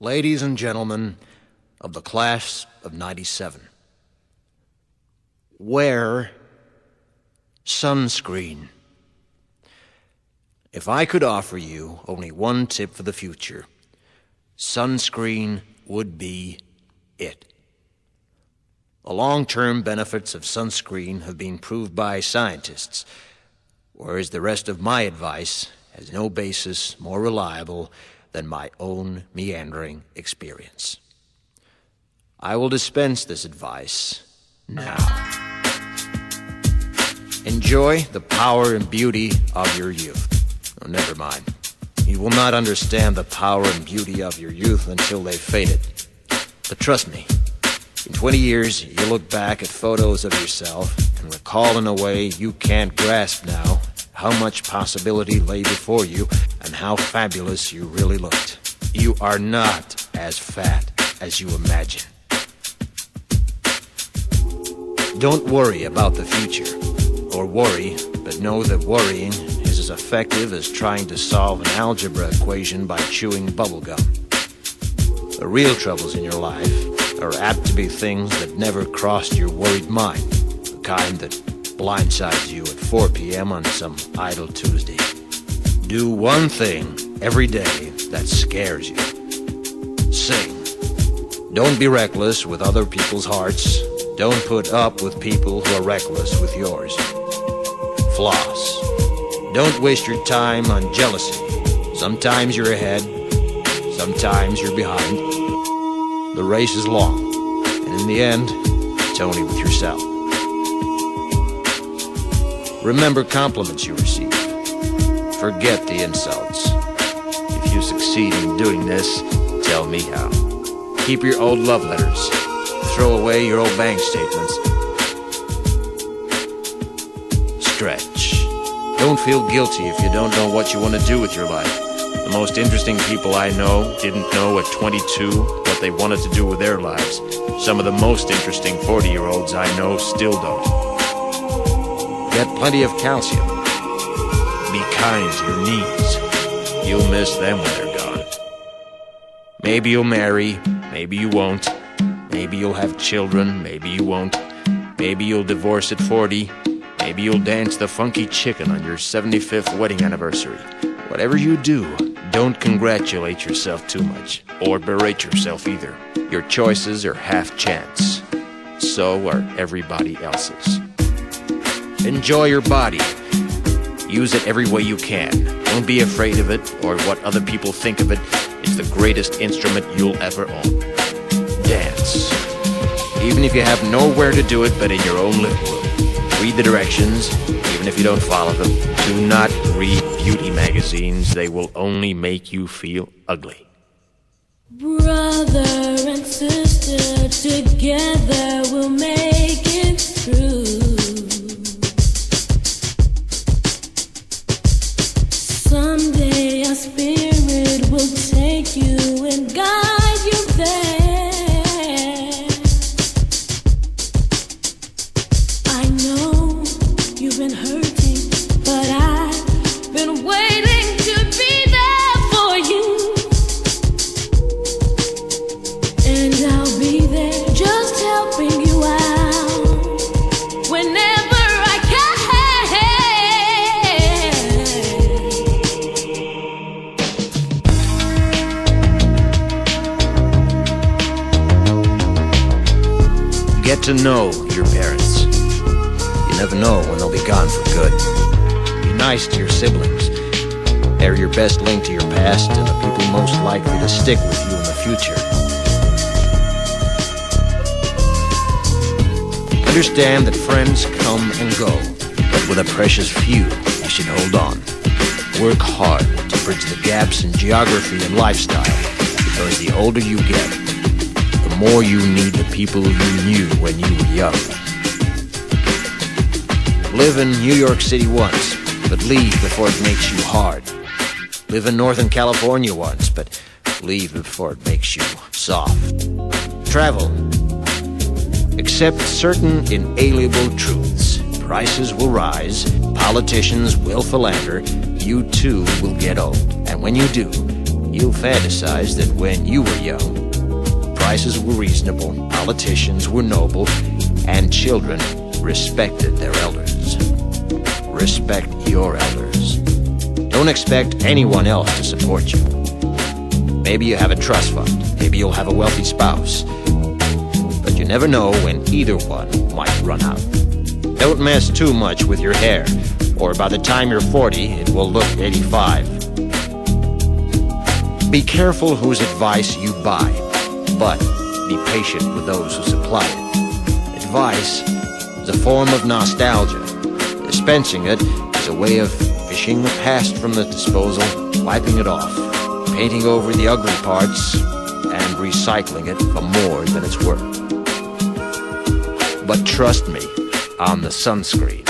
Ladies and gentlemen of the class of '97, wear sunscreen. If I could offer you only one tip for the future, sunscreen would be it. The long-term benefits of sunscreen have been proved by scientists, whereas the rest of my advice has no basis more reliable than my own meandering experience. I will dispense this advice now. Enjoy the power and beauty of your youth. Oh, never mind. You will not understand the power and beauty of your youth until they've faded. But trust me, in 20 years, you'll look back at photos of yourself and recall in a way you can't grasp now how much possibility lay before you and how fabulous you really looked. You are not as fat as you imagine. Don't worry about the future, or worry, but know that worrying is as effective as trying to solve an algebra equation by chewing bubblegum. The real troubles in your life are apt to be things that never crossed your worried mind, the kind that blindsides you at 4 p.m. on some idle Tuesday. Do one thing every day that scares you. Sing. Don't be reckless with other people's hearts. Don't put up with people who are reckless with yours. Floss. Don't waste your time on jealousy. Sometimes you're ahead, sometimes you're behind. The race is long, and in the end, it's only with yourself. Remember compliments you receive. Forget the insults. If you succeed in doing this, tell me how. Keep your old love letters. Throw away your old bank statements. Stretch. Don't feel guilty if you don't know what you want to do with your life. The most interesting people I know didn't know at 22 what they wanted to do with their lives. Some of the most interesting 40-year-olds I know still don't. Get plenty of calcium. Be kind to your knees. You'll miss them when they're gone. Maybe you'll marry, maybe you won't. Maybe you'll have children, maybe you won't. Maybe you'll divorce at 40. Maybe you'll dance the funky chicken on your 75th wedding anniversary. Whatever you do, don't congratulate yourself too much, or berate yourself either. Your choices are half chance. So are everybody else's. Enjoy your body. Use it every way you can. Don't be afraid of it or what other people think of it. It's the greatest instrument you'll ever own. Dance. Even if you have nowhere to do it but in your own living room. Read the directions, even if you don't follow them. Do not read beauty magazines. They will only make you feel ugly. Brother and sister, together we'll make it through. Someday our spirit will take you and guide you there. I know you've been hurting, but I've been waiting to be there for you. And I'll be there just helping you out whenever I can. Get to know your parents. You never know when they'll be gone for good. Be nice to your siblings. They're your best link to your past and the people most likely to stick with you in the future. Understand that friends come and go, but with a precious few, you should hold on. Work hard to bridge the gaps in geography and lifestyle, because the older you get, the more you need the people you knew when you were young. Live in New York City once, but leave before it makes you hard. Live in Northern California once, but leave before it makes you soft. Travel. Accept certain inalienable truths. Prices will rise, politicians will philander, you too will get old. And when you do, you'll fantasize that when you were young, prices were reasonable, politicians were noble, and children respected their elders. Respect your elders. Don't expect anyone else to support you. Maybe you have a trust fund, maybe you'll have a wealthy spouse, but you never know when either one might run out. Don't mess too much with your hair, or by the time you're 40, it will look 85. Be careful whose advice you buy, but be patient with those who supply it. Advice is a form of nostalgia. Dispensing it is a way of fishing the past from the disposal, wiping it off, painting over the ugly parts, and recycling it for more than it's worth. But trust me on the sunscreen.